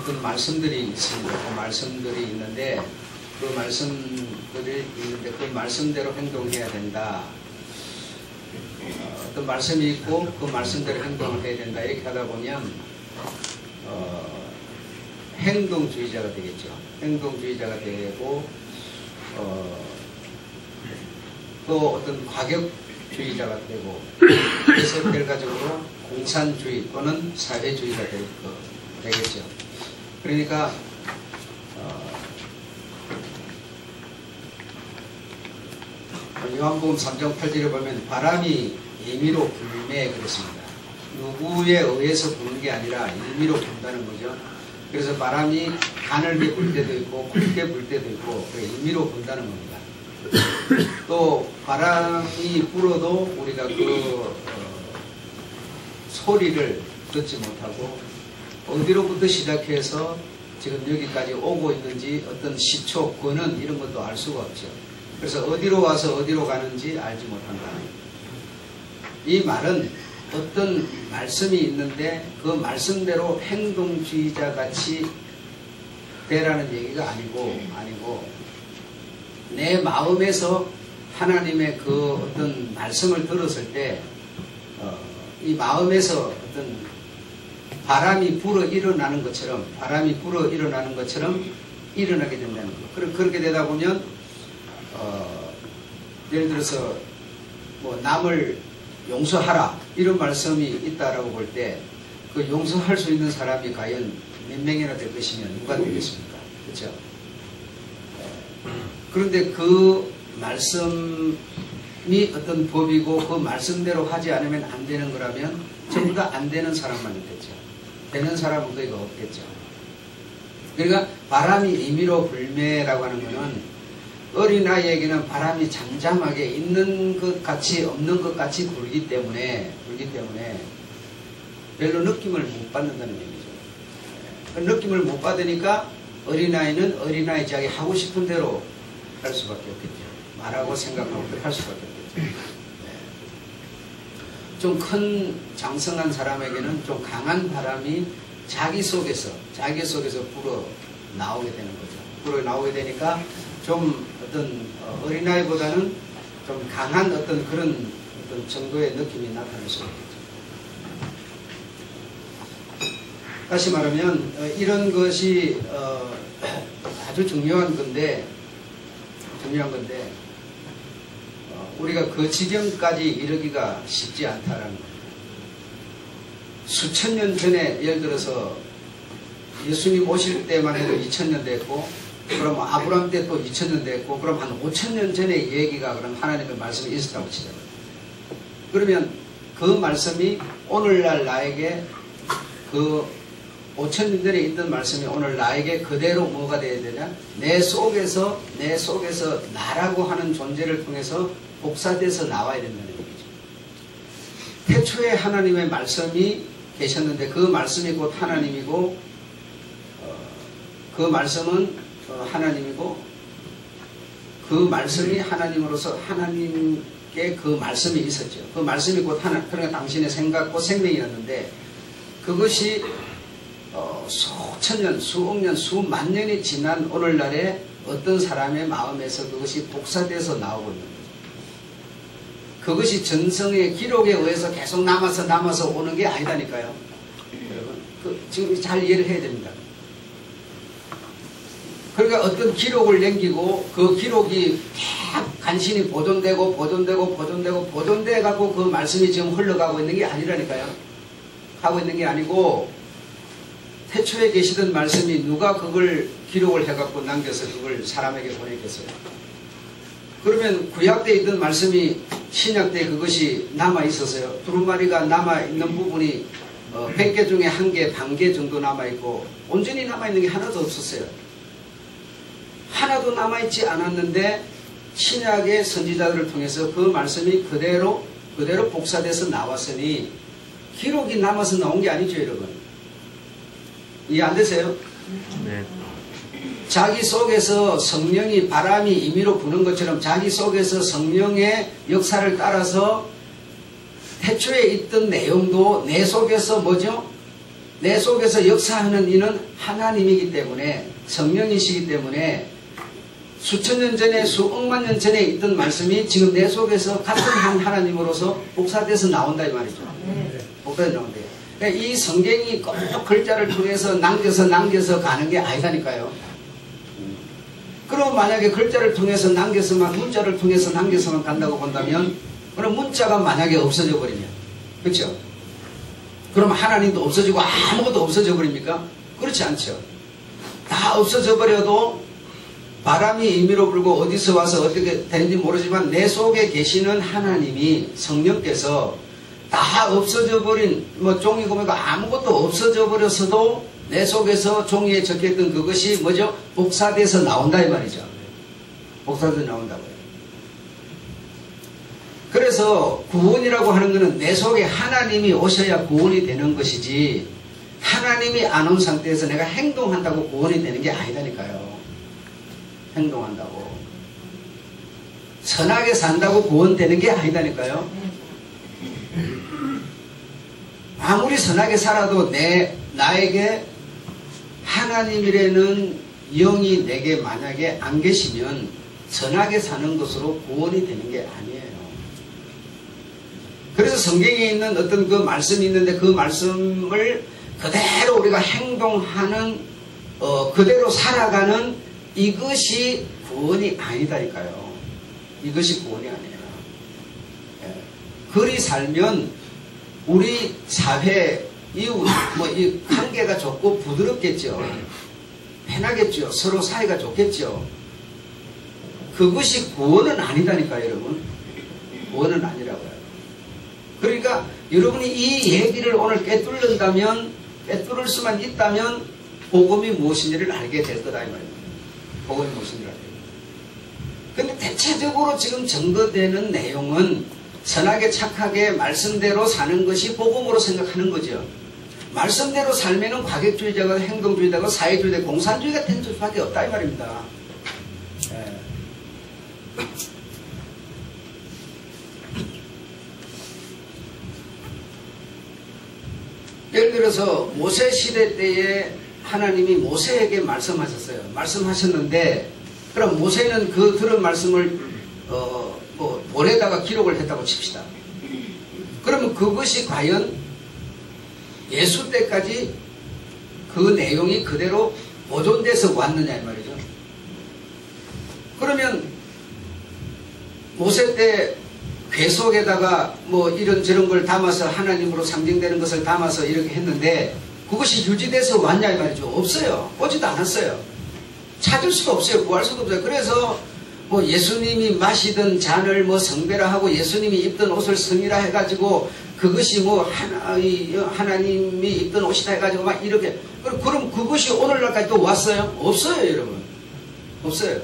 어떤 말씀들이 있습니다. 그 말씀들이 있는데 그 말씀대로 행동해야 된다. 어떤 말씀이 있고 그 말씀대로 행동을 해야 된다. 이렇게 하다 보면 행동주의자가 되겠죠. 행동주의자가 되고 또 어떤 과격주의자가 되고 그래서 결과적으로 공산주의 또는 사회주의가 되겠죠. 그러니까 요한복음 3장 8절에 보면 바람이 임의로 불매 그랬습니다. 누구에 의해서 부는 게 아니라 임의로 분다는 거죠. 그래서 바람이 가늘게 불 때도 있고 굵게 불 때도 있고 임의로 분다는 겁니다. 또 바람이 불어도 우리가 그 소리를 듣지 못하고 어디로부터 시작해서 지금 여기까지 오고 있는지 어떤 시초, 근원 이런 것도 알 수가 없죠. 그래서 어디로 와서 어디로 가는지 알지 못한다. 이 말은 어떤 말씀이 있는데 그 말씀대로 행동주의자 같이 되라는 얘기가 아니고 내 마음에서 하나님의 그 어떤 말씀을 들었을 때 이 마음에서 어떤 바람이 불어 일어나는 것처럼 일어나게 된다는 거. 그렇게 되다 보면 예를 들어서 뭐 남을 용서하라 이런 말씀이 있다라고 볼 때 그 용서할 수 있는 사람이 과연 몇 명이나 될 것이면 누가 되겠습니까? 그렇죠? 그런데 그 말씀이 어떤 법이고 그 말씀대로 하지 않으면 안 되는 거라면 전부 다 안 되는 사람만 있겠죠. 되는 사람은 거의가 없겠죠. 그러니까 바람이 임의로 불매라고 하는 것은 어린아이에게는 바람이 잠잠하게 있는 것 같이 없는 것 같이 불기 때문에 별로 느낌을 못 받는다는 얘기죠. 그 느낌을 못 받으니까 어린아이는 어린아이 자기 하고 싶은 대로 할 수밖에 없겠죠. 말하고 생각하고 할 수밖에 없겠죠. 좀 큰 장성한 사람에게는 좀 강한 바람이 자기 속에서 불어 나오게 되는 거죠. 불어 나오게 되니까 좀 어떤 어린아이보다는 좀 강한 어떤 그런 어떤 정도의 느낌이 나타날 수 있겠죠. 다시 말하면 이런 것이 아주 중요한 건데 우리가 그 지경까지 이르기가 쉽지 않다라는 거예요. 수천 년 전에 예를 들어서 예수님 오실 때만 해도 2000년 됐고 그럼 아브라함 때 또 2000년 됐고 그럼 한 5000년 전의 얘기가 그럼 하나님의 말씀이 있었다고 치잖아요. 그러면 그 말씀이 오늘날 나에게 그 5000년 전에 있던 말씀이 오늘 나에게 그대로 뭐가 되어야 되냐? 내 속에서 나라고 하는 존재를 통해서 복사돼서 나와야 된다는 얘기죠. 태초에 하나님의 말씀이 계셨는데 그 말씀이 곧 하나님이고 그 말씀은 하나님이고 그 말씀이 하나님으로서 하나님께 그 말씀이 있었죠. 그 말씀이 곧 그러니까 당신의 생각과 생명이었는데 그것이 수천 년, 수억 년, 수만 년이 지난 오늘날에 어떤 사람의 마음에서 그것이 복사돼서 나오고 있는 거죠. 그것이 전성의 기록에 의해서 계속 남아서 오는 게 아니다니까요. 여러분, 지금 잘 이해를 해야 됩니다. 그러니까 어떤 기록을 남기고 그 기록이 계속 간신히 보존되고 갖고 그 말씀이 지금 흘러가고 있는 게 아니라니까요. 하고 있는 게 아니고 태초에 계시던 말씀이 누가 그걸 기록을 해갖고 남겨서 그걸 사람에게 보냈겠어요. 그러면 구약 때 있던 말씀이 신약 때 그것이 남아있었어요. 두루마리가 남아있는 부분이 100개 중에 1개, 반개 정도 남아있고 온전히 남아있는 게 하나도 없었어요. 하나도 남아있지 않았는데 신약의 선지자들을 통해서 그 말씀이 그대로 복사돼서 나왔으니 기록이 남아서 나온 게 아니죠, 여러분. 이해 안 되세요? 네. 자기 속에서 성령이 바람이 임의로 부는 것처럼 자기 속에서 성령의 역사를 따라서 태초에 있던 내용도 내 속에서 뭐죠? 내 속에서 역사하는 이는 하나님이기 때문에, 성령이시기 때문에 수천 년 전에, 수억만 년 전에 있던 말씀이 지금 내 속에서 같은 한 하나님으로서 복사돼서 나온다 이 말이죠. 복사돼서 나온대요. 그러니까 이 성경이 꼭 글자를 통해서 남겨서 가는 게 아니다니까요. 그럼 만약에 글자를 통해서 남겨서만, 문자를 통해서 남겨서만 간다고 본다면, 그럼 문자가 만약에 없어져 버리면, 그렇죠? 그럼 하나님도 없어지고 아무것도 없어져 버립니까? 그렇지 않죠. 다 없어져 버려도 바람이 임의로 불고 어디서 와서 어떻게 되는지 모르지만 내 속에 계시는 하나님이, 성령께서 다 없어져 버린, 뭐 종이고 뭐고 아무것도 없어져 버렸어도 내 속에서 종이에 적혀있던 그것이 뭐죠? 복사돼서 나온다 이 말이죠. 복사돼서 나온다고요. 그래서 구원이라고 하는 것은 내 속에 하나님이 오셔야 구원이 되는 것이지, 하나님이 안 온 상태에서 내가 행동한다고 구원이 되는 게 아니다니까요. 행동한다고, 선하게 산다고 구원되는 게 아니다니까요. 아무리 선하게 살아도 나에게 하나님이라는 영이 내게 만약에 안 계시면 선하게 사는 것으로 구원이 되는 게 아니에요. 그래서 성경에 있는 어떤 그 말씀이 있는데 그 말씀을 그대로 우리가 행동하는, 그대로 살아가는 이것이 구원이 아니다니까요. 이것이 구원이 아니에요. 그리 살면 우리 사회, 이 관계가 좋고 부드럽겠죠. 편하겠죠. 서로 사이가 좋겠죠. 그것이 구원은 아니다니까요, 여러분. 구원은 아니라고요. 그러니까 여러분이 이 얘기를 오늘 꿰뚫을 수만 있다면 복음이 무엇인지를 알게 될 거다 이 말입니다. 복음이 무엇인지를 알게 됩니다. 근데 대체적으로 지금 전거되는 내용은 선하게 착하게 말씀대로 사는 것이 복음으로 생각하는 거죠. 말씀대로 살면은 과격주의자가 행동주의자가 사회주의자 공산주의가 된 수밖에 없다 이 말입니다. 예. 예를 들어서 모세 시대 때에 하나님이 모세에게 말씀하셨어요. 말씀하셨는데, 그럼 모세는 그 들은 말씀을 볼에다가 기록을 했다고 칩시다. 그러면 그것이 과연 예수 때까지 그 내용이 그대로 보존돼서 왔느냐 이 말이죠. 그러면 모세 때 궤속에다가 뭐 이런저런 걸 담아서 하나님으로 상징되는 것을 담아서 이렇게 했는데 그것이 유지돼서 왔냐 이 말이죠. 없어요. 오지도 않았어요. 찾을 수도 없어요. 구할 수도 없어요. 그래서 뭐 예수님이 마시던 잔을 뭐 성배라 하고 예수님이 입던 옷을 성이라 해가지고 그것이 뭐 하나님이 입던 옷이다 해가지고 막 이렇게, 그럼 그것이 오늘날까지 또 왔어요? 없어요, 여러분. 없어요.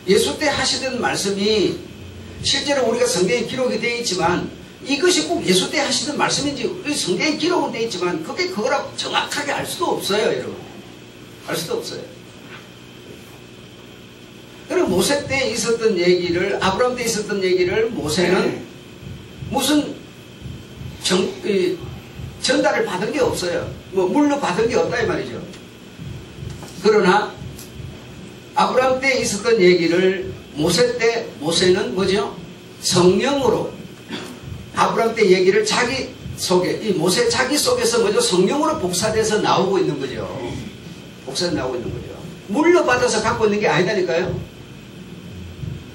예수 때 하시던 말씀이 실제로 우리가 성경에 기록이 되어 있지만 이것이 꼭 예수 때 하시던 말씀인지 성경에 기록은 되어 있지만 그게 그거라고 정확하게 알 수도 없어요, 여러분. 알 수도 없어요. 그리고 모세 때 있었던 얘기를, 아브라함 때 있었던 얘기를 모세는 무슨 전달을 받은 게 없어요. 뭐 물로 받은 게 없다 이 말이죠. 그러나 아브라함 때 있었던 얘기를 모세 때, 모세는 뭐죠? 성령으로 아브라함 때 얘기를 자기 속에, 이 모세 자기 속에서 뭐죠? 성령으로 복사돼서 나오고 있는 거죠. 복사돼서 나오고 있는 거죠. 물로 받아서 갖고 있는 게 아니다니까요.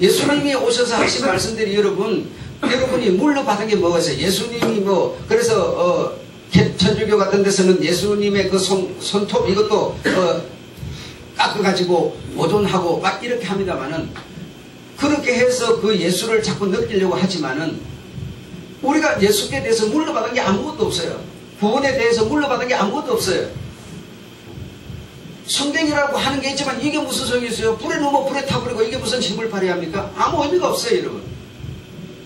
예수님이 오셔서 하신 말씀들이 여러분이 물로 받은 게 뭐가 있어요? 예수님이 뭐, 그래서, 천주교 같은 데서는 예수님의 그 손톱 이것도, 깎아가지고 보존하고 막 이렇게 합니다만은, 그렇게 해서 그 예수를 자꾸 느끼려고 하지만은, 우리가 예수께 대해서 물로 받은 게 아무것도 없어요. 구원에 대해서 물로 받은 게 아무것도 없어요. 성경이라고 하는 게 있지만 이게 무슨 소용이 있어요? 불에 넣으면 불에 타버리고 이게 무슨 힘을 발휘합니까? 아무 의미가 없어요, 여러분.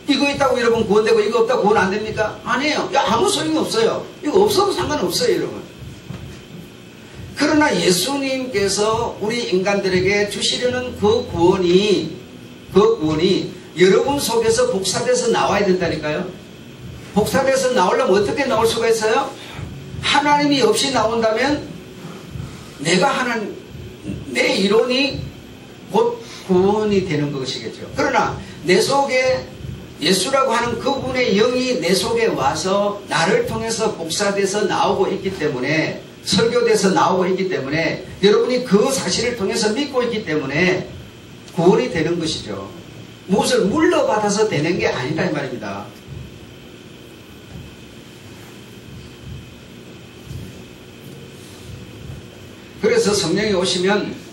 이거 있다고 여러분 구원되고 이거 없다고 구원 안 됩니까? 아니에요. 아무 소용이 없어요. 이거 없어도 상관없어요, 여러분. 그러나 예수님께서 우리 인간들에게 주시려는 그 구원이 여러분 속에서 복사돼서 나와야 된다니까요. 복사돼서 나오려면 어떻게 나올 수가 있어요? 하나님이 없이 나온다면 내 이론이 곧 구원이 되는 것이겠죠. 그러나 내 속에 예수라고 하는 그분의 영이 내 속에 와서 나를 통해서 복사돼서 나오고 있기 때문에, 설교돼서 나오고 있기 때문에, 여러분이 그 사실을 통해서 믿고 있기 때문에 구원이 되는 것이죠. 무엇을 물러받아서 되는 게 아니다 이 말입니다. 그래서 성령이 오시면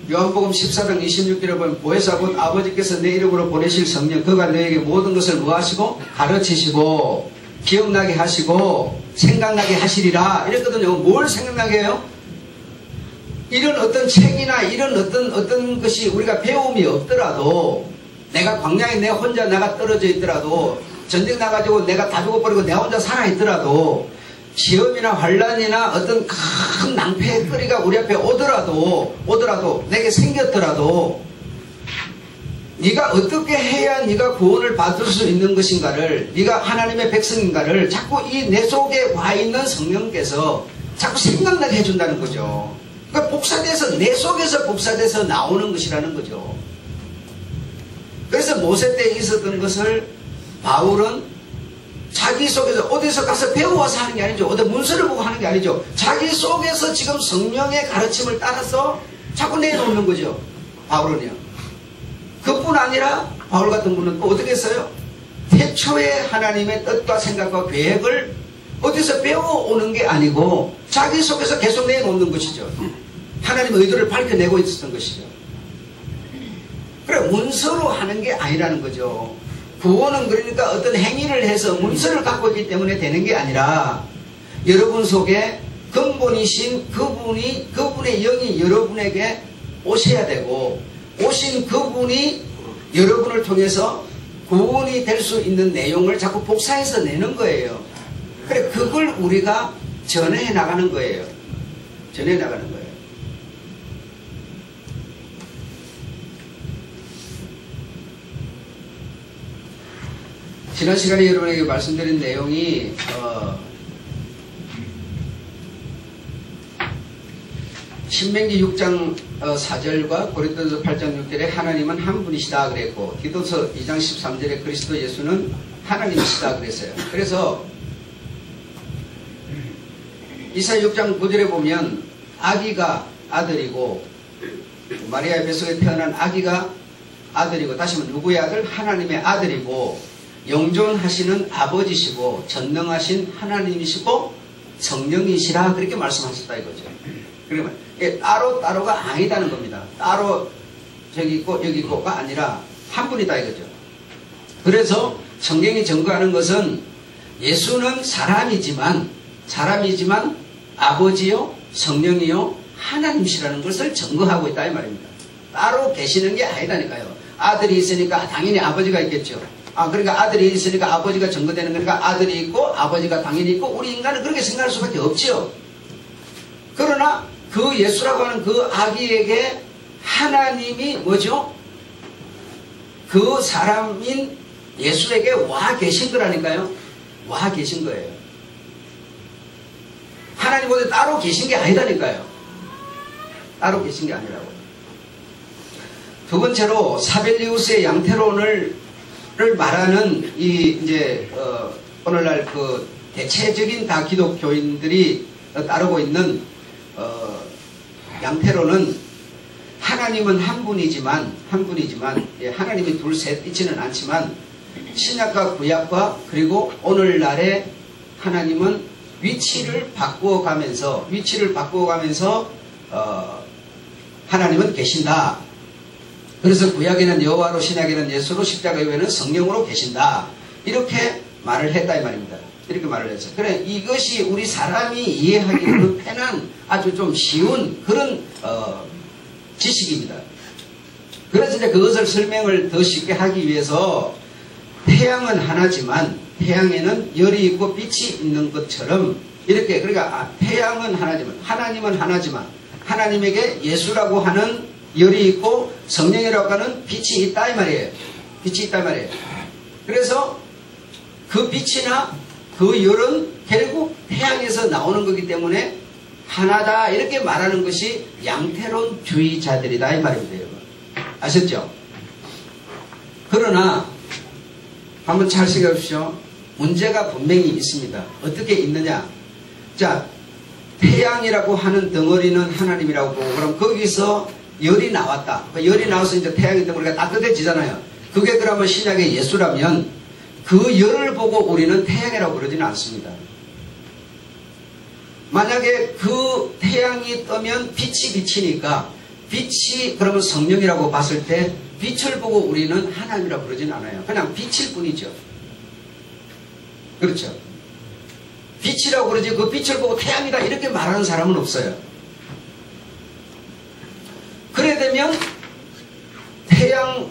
요한복음 14장 26절에 보면 보혜사 곧 아버지께서 내 이름으로 보내실 성령 그가 너에게 모든 것을 무하시고 가르치시고 기억나게 하시고 생각나게 하시리라 이랬거든요. 뭘 생각나게 해요? 이런 어떤 책이나 이런 어떤 것이 우리가 배움이 없더라도, 내가 광야에 내 혼자 나가 떨어져 있더라도, 전쟁 나가지고 내가 다 죽어버리고 내가 혼자 살아있더라도, 시험이나 환란이나 어떤 큰 낭패의 거리가 우리 앞에 오더라도 내게 생겼더라도 네가 어떻게 해야 네가 구원을 받을 수 있는 것인가를, 네가 하나님의 백성인가를 자꾸 이 내 속에 와 있는 성령께서 자꾸 생각나게 해준다는 거죠. 그러니까 복사돼서 내 속에서 복사돼서 나오는 것이라는 거죠. 그래서 모세 때 있었던 것을 바울은 자기 속에서 어디서 가서 배워와서 하는 게 아니죠. 어디 문서를 보고 하는 게 아니죠. 자기 속에서 지금 성령의 가르침을 따라서 자꾸 내놓는 거죠. 바울은요. 그뿐 아니라 바울 같은 분은 또 어떻게 했어요? 태초에 하나님의 뜻과 생각과 계획을 어디서 배워오는 게 아니고 자기 속에서 계속 내놓는 것이죠. 하나님의 의도를 밝혀내고 있었던 것이죠. 그래, 문서로 하는 게 아니라는 거죠. 구원은 그러니까 어떤 행위를 해서 문서를 갖고 있기 때문에 되는 게 아니라 여러분 속에 근본이신 그분의 영이 여러분에게 오셔야 되고, 오신 그분이 여러분을 통해서 구원이 될 수 있는 내용을 자꾸 복사해서 내는 거예요. 그래, 그걸 우리가 전해 나가는 거예요. 전해 나가는 거예요. 지난 시간에 여러분에게 말씀드린 내용이 신명기 6장 4절과 고린도서 8장 6절에 하나님은 한 분이시다 그랬고, 디도서 2장 13절에 그리스도 예수는 하나님이시다 그랬어요. 그래서 이사야 6장 9절에 보면 아기가 아들이고, 마리아의 뱃속에 태어난 아기가 아들이고, 다시 한번 누구의 아들? 하나님의 아들이고, 영존하시는 아버지시고 전능하신 하나님이시고 성령이시라 그렇게 말씀하셨다 이거죠. 그러면 따로가 아니다는 겁니다. 따로 저기 있고 여기 있고가 아니라 한 분이다 이거죠. 그래서 성경이 증거하는 것은 예수는 사람이지만 아버지요 성령이요 하나님이시라는 것을 증거하고 있다 이 말입니다. 따로 계시는 게 아니다니까요. 아들이 있으니까 당연히 아버지가 있겠죠. 그러니까 아들이 있으니까 아버지가 증거되는 거니까 아들이 있고 아버지가 당연히 있고, 우리 인간은 그렇게 생각할 수밖에 없지요. 그러나 그 예수라고 하는 그 아기에게 하나님이 뭐죠? 그 사람인 예수에게 와 계신 거라니까요. 와 계신 거예요. 하나님보다 따로 계신 게 아니라니까요. 따로 계신 게 아니라고. 두 번째로 사벨리우스의 양태론을 말하는 오늘날 그 대체적인 다 기독교인들이 따르고 있는 양태론은 하나님은 한 분이지만 하나님이 둘 셋 있지는 않지만 신약과 구약과 그리고 오늘날의 하나님은 위치를 바꾸어가면서 하나님은 계신다. 그래서 구약에는 여호와로, 신약에는 예수로, 십자가 이후에는 성령으로 계신다. 이렇게 말을 했다 이 말입니다. 이렇게 말을 했어요. 그래, 이것이 우리 사람이 이해하기는 편한 아주 좀 쉬운 그런 지식입니다. 그래서 이제 그것을 설명을 더 쉽게 하기 위해서 태양은 하나지만 태양에는 열이 있고 빛이 있는 것처럼 이렇게, 그러니까 태양은 하나지만 하나님은 하나지만 하나님에게 예수라고 하는 열이 있고 성령이라고 하는 빛이 있다 이 말이에요. 빛이 있다 이 말이에요. 그래서 그 빛이나 그 열은 결국 태양에서 나오는 거기 때문에 하나다 이렇게 말하는 것이 양태론주의자들이다 이 말입니다. 여러분. 아셨죠? 그러나 한번 잘 생각해 보십시오. 문제가 분명히 있습니다. 어떻게 있느냐? 자, 태양이라고 하는 덩어리는 하나님이라고 보고 그럼 거기서 열이 나왔다. 열이 나와서 이제 태양의 덩어리가 따뜻해지잖아요. 그게 그러면 신약의 예수라면 그 열을 보고 우리는 태양이라고 그러지는 않습니다. 만약에 그 태양이 뜨면 빛이 비치니까 빛이 그러면 성령이라고 봤을 때 빛을 보고 우리는 하나님이라고 그러지는 않아요. 그냥 빛일 뿐이죠. 그렇죠. 빛이라고 그러지 그 빛을 보고 태양이다 이렇게 말하는 사람은 없어요. 그래 되면 태양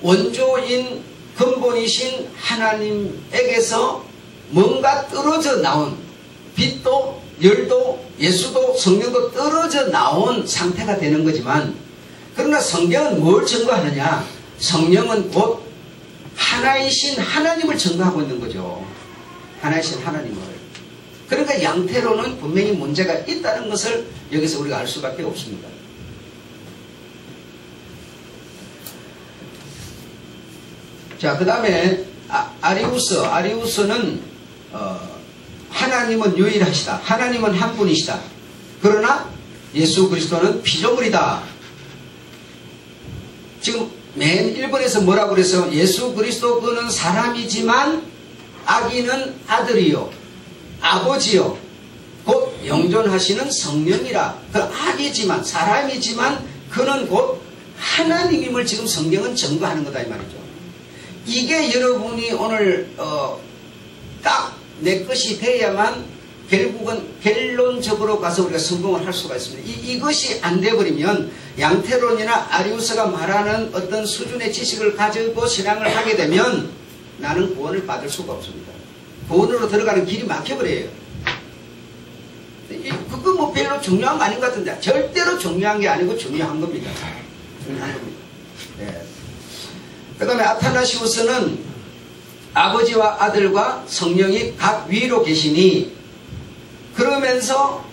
원조인 근본이신 하나님에게서 뭔가 떨어져 나온 빛도 열도 예수도 성령도 떨어져 나온 상태가 되는 거지만 그러나 성경은 뭘 증거하느냐? 성령은 곧 하나이신 하나님을 증거하고 있는 거죠. 하나이신 하나님을. 그러니까 양태로는 분명히 문제가 있다는 것을 여기서 우리가 알 수밖에 없습니다. 자, 그 다음에 아리우스는 하나님은 유일하시다. 하나님은 한 분이시다. 그러나 예수 그리스도는 피조물이다. 지금 맨 1번에서 뭐라고 그래서 예수 그리스도 그는 사람이지만 아기는 아들이요 아버지요 곧 영존하시는 성령이라. 그 아기지만 사람이지만 그는 곧 하나님임을 지금 성경은 증거하는 거다 이 말이죠. 이게 여러분이 오늘 딱 내 것이 돼야만 결국은 결론적으로 가서 우리가 성공을 할 수가 있습니다. 이것이 안 돼버리면 양태론이나 아리우스가 말하는 어떤 수준의 지식을 가지고 신앙을 하게 되면 나는 구원을 받을 수가 없습니다. 구원으로 들어가는 길이 막혀버려요. 그거 뭐 별로 중요한 거 아닌 것 같은데 절대로 중요한 게 아니고 중요한 겁니다. 중요한 겁니다. 네. 그 다음에 아타나시우스는 아버지와 아들과 성령이 각 위로 계시니 그러면서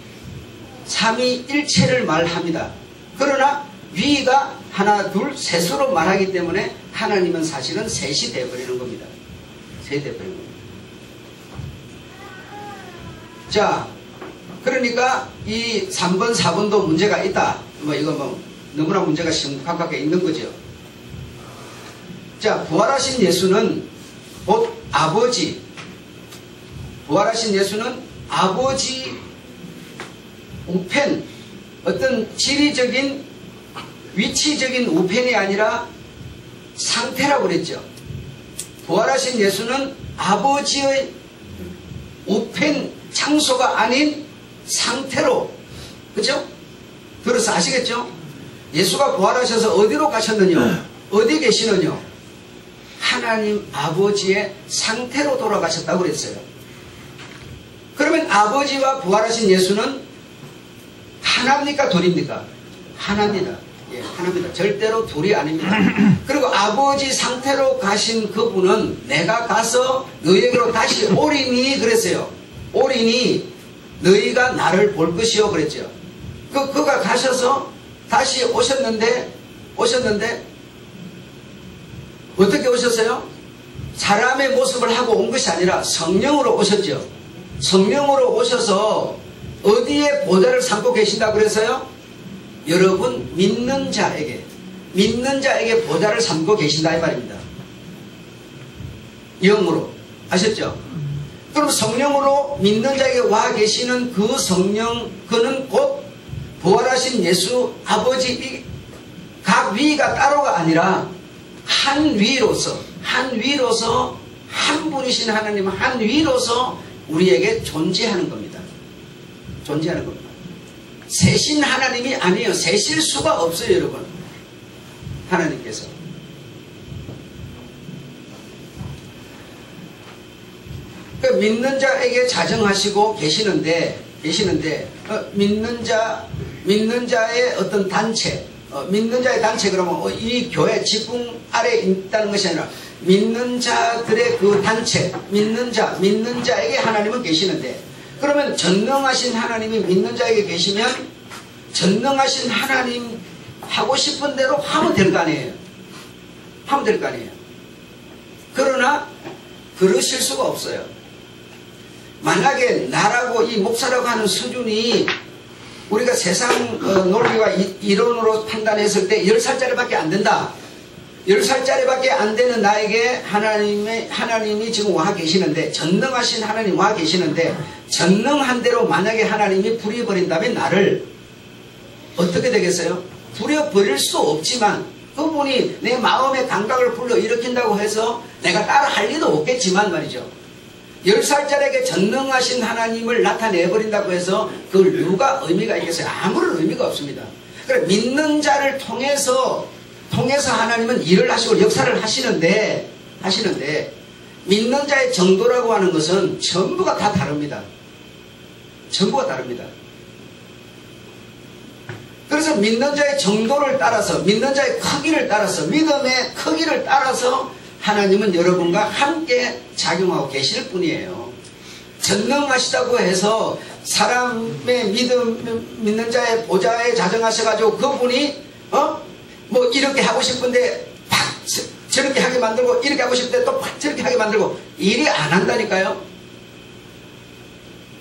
삼위일체를 말합니다. 그러나 위가 하나 둘 셋으로 말하기 때문에 하나님은 사실은 셋이 되어버리는 겁니다. 셋이 되어버리는 겁니다. 자, 그러니까 이 3번 4번도 문제가 있다. 뭐 이거 뭐 너무나 문제가 심각하게 있는 거죠. 자, 부활하신 예수는 곧 아버지, 부활하신 예수는 아버지 우편, 어떤 지리적인 위치적인 우편이 아니라 상태라고 그랬죠. 부활하신 예수는 아버지의 우편 장소가 아닌 상태로, 그죠? 그래서 아시겠죠? 예수가 부활하셔서 어디로 가셨느냐? 어디 계시느냐? 하나님 아버지의 상태로 돌아가셨다고 그랬어요. 그러면 아버지와 부활하신 예수는 하나입니까? 둘입니까? 하나입니다. 예, 하나입니다. 절대로 둘이 아닙니다. 그리고 아버지 상태로 가신 그분은 내가 가서 너희에게로 다시 오리니 그랬어요. 오리니 너희가 나를 볼 것이요 그랬죠. 그가 가셔서 다시 오셨는데 어떻게 오셨어요? 사람의 모습을 하고 온 것이 아니라 성령으로 오셨죠. 성령으로 오셔서 어디에 보좌를 삼고 계신다고 그래서요? 여러분 믿는 자에게 보좌를 삼고 계신다 이 말입니다. 영으로. 아셨죠? 그럼 성령으로 믿는 자에게 와 계시는 그 성령, 그는 곧 부활하신 예수 아버지 각 위가 따로가 아니라 한 위로서 한 분이신 하나님 한 위로서 우리에게 존재하는 겁니다. 존재하는 겁니다. 셋인 하나님이 아니에요. 셋일 수가 없어요, 여러분. 하나님께서. 그러니까 믿는 자에게 자정하시고 계시는데 믿는 자의 어떤 단체, 믿는 자의 단체 그러면 이 교회 지붕 아래에 있다는 것이 아니라 믿는 자들의 그 단체, 믿는 자에게 하나님은 계시는데, 그러면 전능하신 하나님이 믿는 자에게 계시면 전능하신 하나님 하고 싶은 대로 하면 될 거 아니에요. 하면 될 거 아니에요. 그러나 그러실 수가 없어요. 만약에 나라고 이 목사라고 하는 수준이 우리가 세상 논리와 이론으로 판단했을 때 10살짜리밖에 안 된다. 10살짜리밖에 안 되는 나에게 하나님이 지금 와 계시는데, 전능하신 하나님 와 계시는데, 전능한 대로 만약에 하나님이 부려버린다면 나를 어떻게 되겠어요? 부려버릴 수 없지만, 그분이 내 마음의 감각을 불러일으킨다고 해서 내가 따라 할 리도 없겠지만 말이죠. 10살짜리에게 전능하신 하나님을 나타내버린다고 해서 그걸 누가 의미가 있겠어요? 아무런 의미가 없습니다. 그래, 믿는 자를 통해서 하나님은 일을 하시고 역사를 하시는데 믿는 자의 정도라고 하는 것은 전부가 다 다릅니다. 전부가 다릅니다. 그래서 믿는 자의 정도를 따라서, 믿는 자의 크기를 따라서, 믿음의 크기를 따라서 하나님은 여러분과 함께 작용하고 계실 뿐이에요. 전능하시다고 해서 사람의 믿는 자의 보좌에 자정하셔가지고 그분이 뭐 이렇게 하고 싶은데 팍 저렇게 하게 만들고, 이렇게 하고 싶은데 또 팍 저렇게 하게 만들고, 일이 안 한다니까요.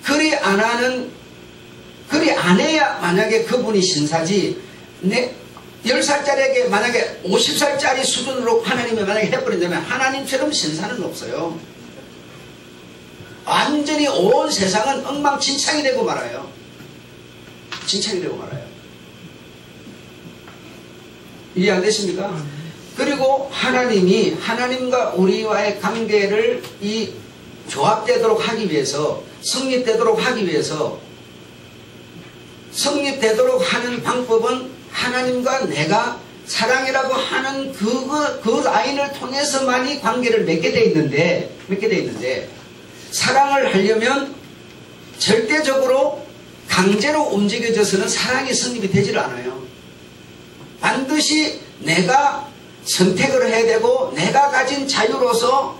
그리 안 해야 만약에 그분이 신사지, 10살짜리에게 만약에 50살짜리 수준으로 하나님이 만약에 해버린다면 하나님처럼 신사는 없어요. 완전히 온 세상은 엉망진창이 되고 말아요. 진창이 되고 말아요. 이해 안 되십니까? 그리고 하나님과 우리와의 관계를 이 조합되도록 하기 위해서, 성립되도록 하는 방법은 하나님과 내가 사랑이라고 하는 그 라인을 통해서만이 관계를 맺게 돼 있는데, 사랑을 하려면 절대적으로 강제로 움직여져서는 사랑이 성립이 되지를 않아요. 반드시 내가 선택을 해야 되고, 내가 가진 자유로서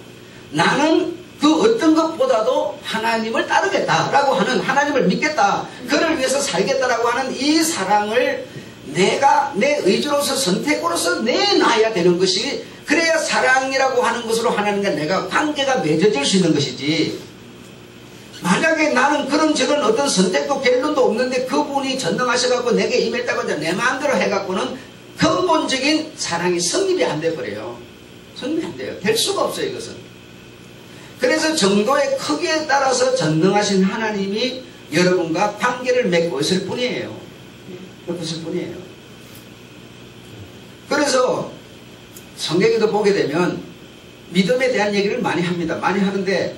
나는 그 어떤 것보다도 하나님을 따르겠다라고 하는, 하나님을 믿겠다, 그를 위해서 살겠다라고 하는 이 사랑을 내가 내 의지로서 선택으로서 내놔야 되는 것이, 그래야 사랑이라고 하는 것으로 하나님과 내가 관계가 맺어질 수 있는 것이지, 만약에 나는 그런저런 어떤 선택도 결론도 없는데 그분이 전능하셔갖고 내게 임했다고 해서 내 마음대로 해갖고는 근본적인 사랑이 성립이 안 돼버려요. 성립이 안 돼요. 될 수가 없어요, 이것은. 그래서 정도의 크기에 따라서 전능하신 하나님이 여러분과 관계를 맺고 있을 뿐이에요. 그래서 성경에도 보게 되면 믿음에 대한 얘기를 많이 합니다. 많이 하는데,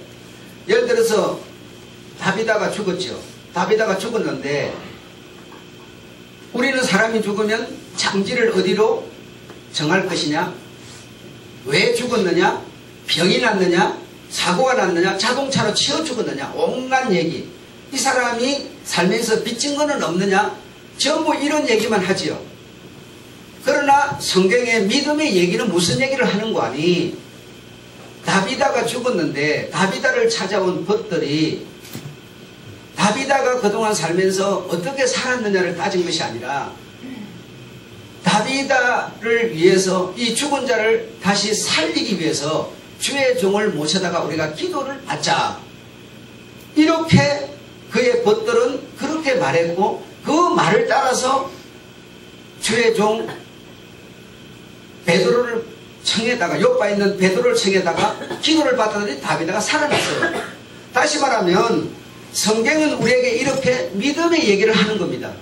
예를 들어서 다비다가 죽었죠. 다비다가 죽었는데, 우리는 사람이 죽으면 장지를 어디로 정할 것이냐, 왜 죽었느냐, 병이 났느냐, 사고가 났느냐, 자동차로 치여 죽었느냐, 온갖 얘기. 이 사람이 살면서 빚진 거는 없느냐, 전부 이런 얘기만 하지요. 그러나 성경의 믿음의 얘기는 무슨 얘기를 하는 거 아니? 다비다가 죽었는데 다비다를 찾아온 벗들이 다비다가 그동안 살면서 어떻게 살았느냐를 따진 것이 아니라, 다비다를 위해서, 이 죽은 자를 다시 살리기 위해서 주의 종을 모셔다가 우리가 기도를 받자, 이렇게 그의 벗들은 그렇게 말했고, 그 말을 따라서 주의 종 베드로를 청에다가, 요바에 있는 베드로를 청에다가 기도를 받았더니 다비다가 살아났어요. 다시 말하면 성경은 우리에게 이렇게 믿음의 얘기를 하는 겁니다.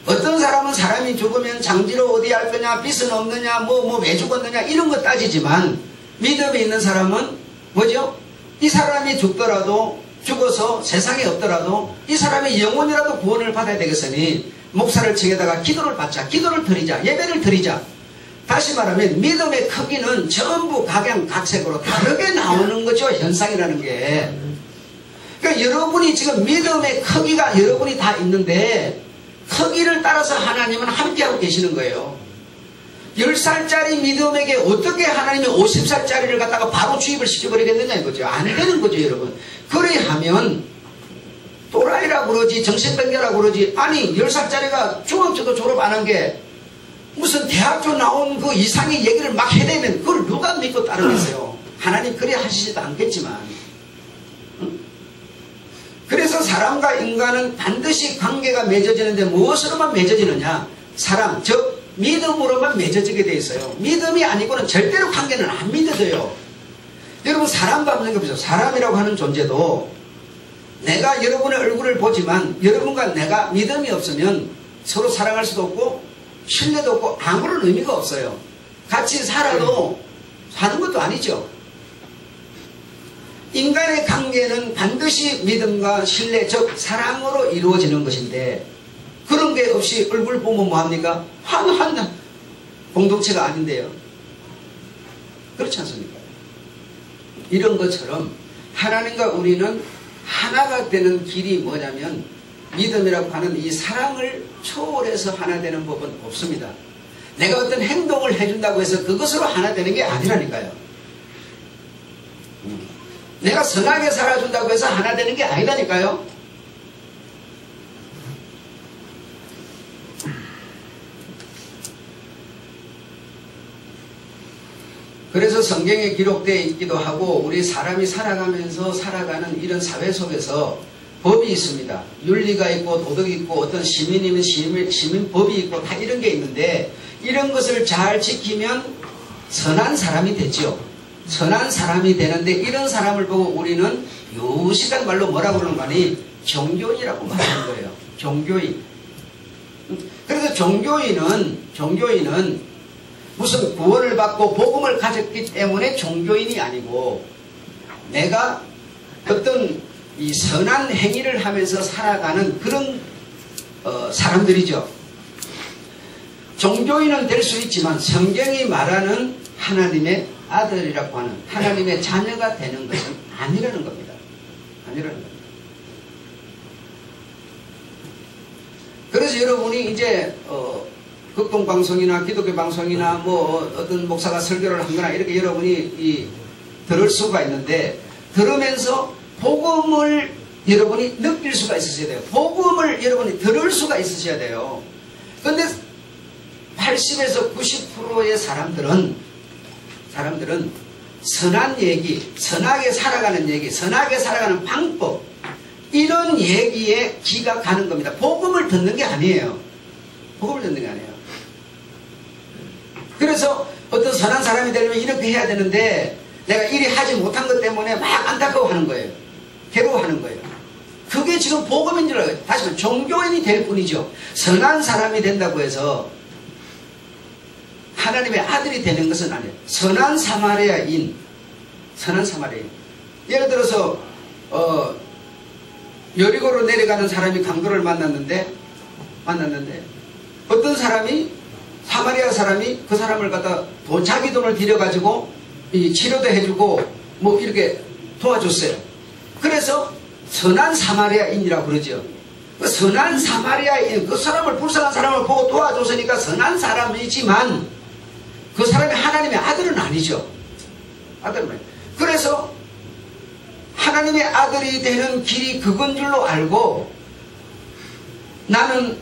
어떤 사람은 사람이 죽으면 장지로 어디 할 거냐, 빚은 없느냐, 왜 죽었느냐, 이런 거 따지지만, 믿음이 있는 사람은 뭐죠? 이 사람이 죽어서 세상에 없더라도 이 사람의 영혼이라도 구원을 받아야 되겠으니 목사를 청에다가 기도를 받자, 기도를 드리자, 예배를 드리자. 다시 말하면 믿음의 크기는 전부 각양각색으로 다르게 나오는 거죠, 현상이라는 게. 그러니까 여러분이 지금 믿음의 크기가 여러분이 다 있는데, 크기를 따라서 하나님은 함께하고 계시는 거예요. 10살짜리 믿음에게 어떻게 하나님이 50살짜리를 갖다가 바로 주입을 시켜버리겠느냐 이거죠. 안 되는 거죠, 여러분. 그래 하면 또라이라고 그러지, 정신병자라고 그러지. 아니 10살짜리가 중학교도 졸업 안 한 게 무슨 대학교 나온 그 이상의 얘기를 막 해대면 그걸 누가 믿고 따르겠어요. 하나님 그래 하시지도 않겠지만. 그래서 사람과 인간은 반드시 관계가 맺어지는데 무엇으로만 맺어지느냐? 사람, 즉 믿음으로만 맺어지게 돼 있어요. 믿음이 아니고는 절대로 관계는 안 맺어져요. 여러분 사람 밟는 거 보세요. 사람이라고 하는 존재도 내가 여러분의 얼굴을 보지만 여러분과 내가 믿음이 없으면 서로 사랑할 수도 없고 신뢰도 없고 아무런 의미가 없어요. 같이 살아도 사는 것도 아니죠. 인간의 관계는 반드시 믿음과 신뢰, 즉 사랑으로 이루어지는 것인데 그런 게 없이 얼굴 보면 뭐합니까? 한 공동체가 아닌데요. 그렇지 않습니까? 이런 것처럼 하나님과 우리는 하나가 되는 길이 뭐냐면 믿음이라고 하는 이 사랑을 초월해서 하나 되는 법은 없습니다. 내가 어떤 행동을 해준다고 해서 그것으로 하나 되는 게 아니라니까요. 내가 선하게 살아준다고 해서 하나 되는 게 아니라니까요. 그래서 성경에 기록되어 있기도 하고 우리 사람이 살아가면서 살아가는 이런 사회 속에서 법이 있습니다. 윤리가 있고 도덕이 있고 어떤 시민이면 시민법이 있고 다 이런 게 있는데 이런 것을 잘 지키면 선한 사람이 되죠. 선한 사람이 되는데 이런 사람을 보고 우리는 요식한 말로 뭐라고 그러는 거니? 종교인이라고 말하는 거예요. 종교인. 그래서 종교인은 무슨 구원을 받고 복음을 가졌기 때문에 종교인이 아니고 내가 어떤 이 선한 행위를 하면서 살아가는 그런 사람들이죠. 종교인은 될 수 있지만 성경이 말하는 하나님의 아들이라고 하는 하나님의 자녀가 되는 것은 아니라는 겁니다. 아니라는 겁니다. 그래서 여러분이 이제 극동방송이나 기독교 방송이나 뭐 어떤 목사가 설교를 한거나 이렇게 여러분이 들을 수가 있는데 들으면서 복음을 여러분이 느낄 수가 있으셔야 돼요. 복음을 여러분이 들을 수가 있으셔야 돼요. 그런데 80에서 90%의 사람들은 선한 얘기, 선하게 살아가는 얘기, 선하게 살아가는 방법 이런 얘기에 귀가 가는 겁니다. 복음을 듣는 게 아니에요. 복음을 듣는 게 아니에요. 그래서 어떤 선한 사람이 되려면 이렇게 해야 되는데 내가 이리 하지 못한 것 때문에 막 안타까워하는 거예요. 괴로워하는 거예요. 그게 지금 복음인 줄 알아요. 다시 말해 종교인이 될 뿐이죠. 선한 사람이 된다고 해서 하나님의 아들이 되는 것은 아니에요. 선한 사마리아인. 예를 들어서 여리고로 내려가는 사람이 강도를 만났는데 어떤 사람이 사마리아 사람이 그 사람을 갖다 자기 돈을 들여가지고 치료도 해주고 뭐 이렇게 도와줬어요. 그래서 선한 사마리아인이라고 그러죠. 그 선한 사마리아인, 그 사람을 불쌍한 사람을 보고 도와줬으니까 선한 사람이지만 그 사람이 하나님의 아들은 아니죠. 아들은 아니죠. 그래서 하나님의 아들이 되는 길이 그건 줄로 알고 나는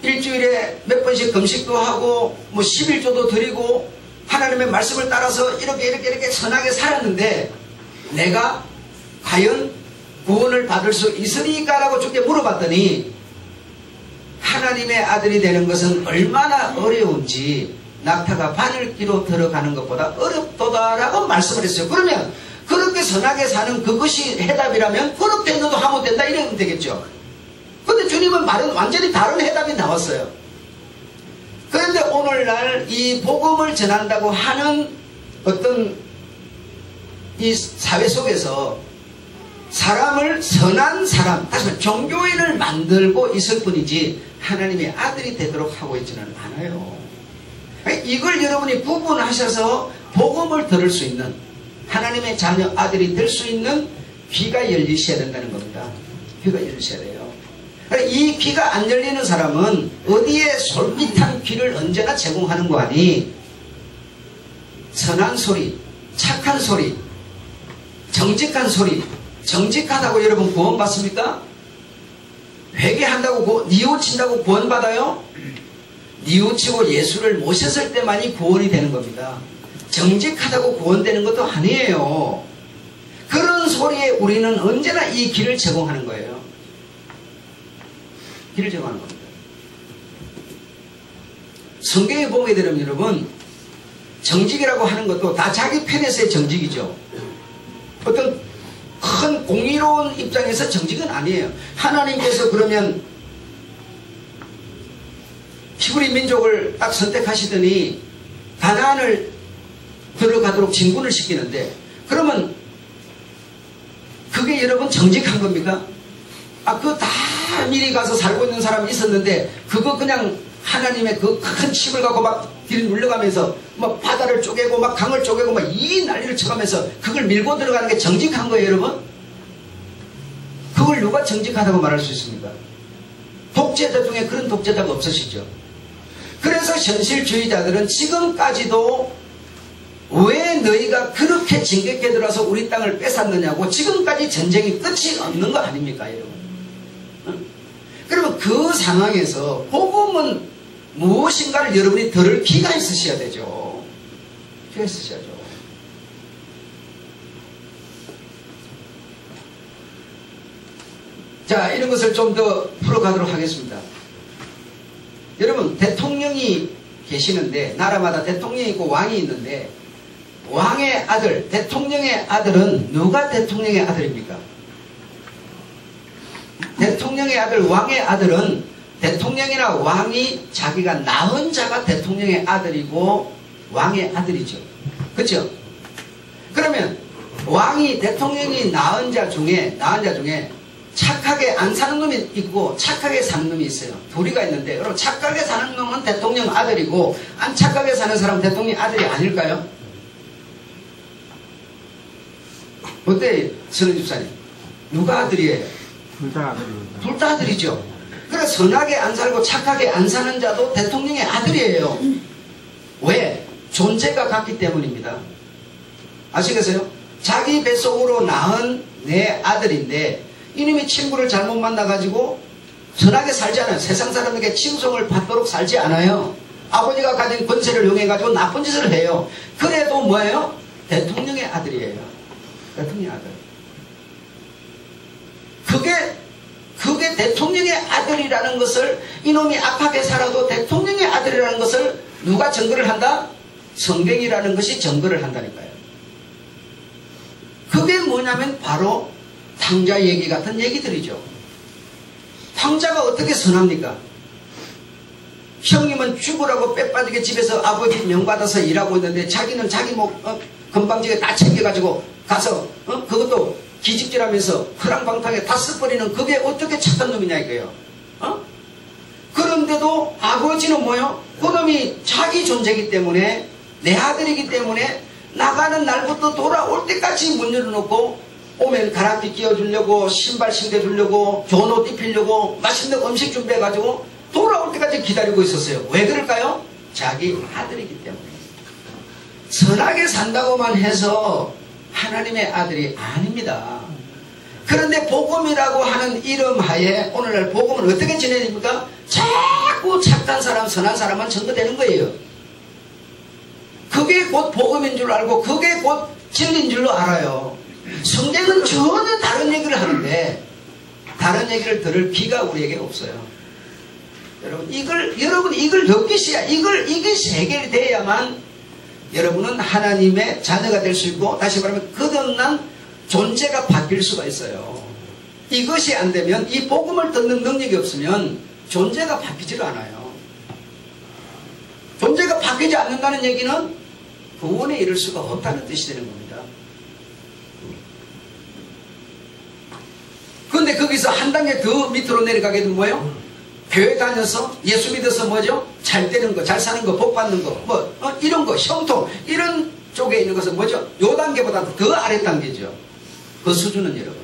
일주일에 몇 번씩 금식도 하고 뭐 11조도 드리고 하나님의 말씀을 따라서 이렇게 선하게 살았는데 내가 과연 구원을 받을 수 있으니까? 라고 주께 물어봤더니 하나님의 아들이 되는 것은 얼마나 어려운지 낙타가 바늘기로 들어가는 것보다 어렵도다라고 말씀을 했어요. 그러면 그렇게 선하게 사는 그것이 해답이라면 그렇게 너도 하면 된다 이러면 되겠죠. 근데 주님은 말은 완전히 다른 해답이 나왔어요. 그런데 오늘날 이 복음을 전한다고 하는 어떤 이 사회 속에서 사람을 선한 사람, 다시 말해 종교인을 만들고 있을 뿐이지 하나님의 아들이 되도록 하고 있지는 않아요. 이걸 여러분이 구분하셔서 복음을 들을 수 있는 하나님의 자녀 아들이 될 수 있는 귀가 열리셔야 된다는 겁니다. 귀가 열리셔야 돼요. 이 귀가 안 열리는 사람은 어디에 솔깃한 귀를 언제나 제공하는 거 아니? 선한 소리, 착한 소리, 정직한 소리. 정직하다고 여러분 구원받습니까? 회개한다고 뉘우친다고 구원받아요? 뉘우치고 예수를 모셨을 때만이 구원이 되는 겁니다. 정직하다고 구원되는 것도 아니에요. 그런 소리에 우리는 언제나 이 길을 제공하는 거예요. 길을 제공하는 겁니다. 성경에 보게 되면 여러분, 정직이라고 하는 것도 다 자기 편에서의 정직이죠. 어떤 큰 공의로운 입장에서 정직은 아니에요. 하나님께서 그러면 히브리 민족을 딱 선택하시더니 가나안을 들어가도록 진군을 시키는데, 그러면 그게 여러분 정직한 겁니까? 그거 다 미리 가서 살고 있는 사람이 있었는데 그거 그냥 하나님의 그 큰 칩을 갖고 막 뒤를 눌러가면서 막 바다를 쪼개고 막 강을 쪼개고 막 이 난리를 쳐가면서 그걸 밀고 들어가는 게 정직한 거예요, 여러분? 그걸 누가 정직하다고 말할 수 있습니까? 독재자 중에 그런 독재자가 없으시죠. 그래서 현실주의자들은 지금까지도 왜 너희가 그렇게 진격해 들어와서 우리 땅을 뺏었느냐고 지금까지 전쟁이 끝이 없는 거 아닙니까, 여러분? 그러면 그 상황에서 복음은 무엇인가를 여러분이 들을 기가 있으셔야 되죠. 기가 있으셔야죠. 자, 이런 것을 좀 더 풀어가도록 하겠습니다. 여러분, 대통령이 계시는데 나라마다 대통령이 있고 왕이 있는데 왕의 아들, 대통령의 아들은 누가 대통령의 아들입니까? 대통령의 아들, 왕의 아들은 대통령이나 왕이 자기가 낳은 자가 대통령의 아들이고 왕의 아들이죠. 그렇죠? 그러면 왕이 대통령이 낳은 자 중에 착하게 안 사는 놈이 있고 착하게 사는 놈이 있어요. 둘이가 있는데, 그럼 착하게 사는 놈은 대통령 아들이고 안 착하게 사는 사람은 대통령 아들이 아닐까요? 어때요, 선우 집사님? 누가 아들이에요? 둘 다 아들입니다. 둘 다 아들이죠. 그러니까 선하게 안 살고 착하게 안 사는 자도 대통령의 아들이에요. 왜? 존재가 같기 때문입니다. 아시겠어요? 자기 뱃속으로 낳은 내 아들인데 이놈이 친구를 잘못 만나가지고 선하게 살지 않아요. 세상 사람에게 칭송을 받도록 살지 않아요. 아버지가 가진 권세를 이용해가지고 나쁜 짓을 해요. 그래도 뭐예요? 대통령의 아들이에요. 대통령의 아들. 그게 대통령의 아들이라는 것을, 이놈이 악하게 살아도 대통령의 아들이라는 것을 누가 증거를 한다? 성경이라는 것이 증거를 한다니까요. 그게 뭐냐면 바로 탕자 얘기 같은 얘기들이죠. 탕자가 어떻게 선합니까? 형님은 죽으라고 빼빠지게 집에서 아버지 명받아서 일하고 있는데 자기는 자기 건방지게 다 챙겨가지고 가서 그것도 기집질하면서 허랑방탕에 다 써버리는, 그게 어떻게 착한 놈이냐 이거예요. 그런데도 아버지는 뭐요? 그놈이 자기 존재이기 때문에, 내 아들이기 때문에 나가는 날부터 돌아올 때까지 문 열어놓고 오면 가라티 끼워주려고, 신발 신겨주려고, 좋은 옷 입히려고, 맛있는 음식 준비해가지고 돌아올 때까지 기다리고 있었어요. 왜 그럴까요? 자기 아들이기 때문에. 선하게 산다고만 해서 하나님의 아들이 아닙니다. 그런데 복음이라고 하는 이름 하에 오늘날 복음을 어떻게 지내야 됩니까? 자꾸 착한 사람, 선한 사람만 전도되는 거예요. 그게 곧 복음인 줄 알고 그게 곧 진리인 줄로 알아요. 성경은 전혀 다른 얘기를 하는데 다른 얘기를 들을 기가 우리에게 없어요. 여러분 이걸 느끼셔야, 이게 해결이 돼야만 여러분은 하나님의 자녀가 될 수 있고, 다시 말하면 거듭난 존재가 바뀔 수가 있어요. 이것이 안 되면, 이 복음을 듣는 능력이 없으면 존재가 바뀌지를 않아요. 존재가 바뀌지 않는다는 얘기는 구원에 이를 수가 없다는 뜻이 되는 겁니다. 그런데 거기서 한 단계 더 밑으로 내려가게 되면 뭐예요? 교회 다녀서 예수 믿어서 뭐죠? 잘 되는 거, 잘 사는 거, 복 받는 거, 이런 거, 형통, 이런 쪽에 있는 것은 뭐죠? 요 단계보다 더 아래 단계죠. 그 수준은 여러분.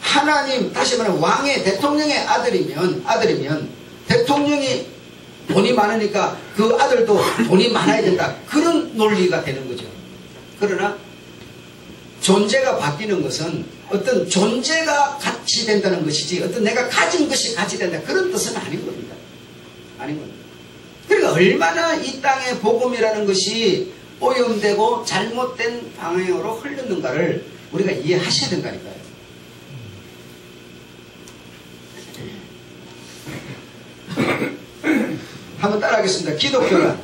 하나님, 다시 말하면 왕의 대통령의 아들이면 대통령이 돈이 많으니까 그 아들도 돈이 많아야 된다. 그런 논리가 되는 거죠. 그러나 존재가 바뀌는 것은 어떤 존재가 가치 된다는 것이지 어떤 내가 가진 것이 가치 된다. 그런 뜻은 아닌 겁니다. 아닌 겁니다. 그러니까 얼마나 이 땅의 복음이라는 것이 오염되고 잘못된 방향으로 흐르는가를 우리가 이해하셔야 된다니까요. 한번 따라하겠습니다. 기독교란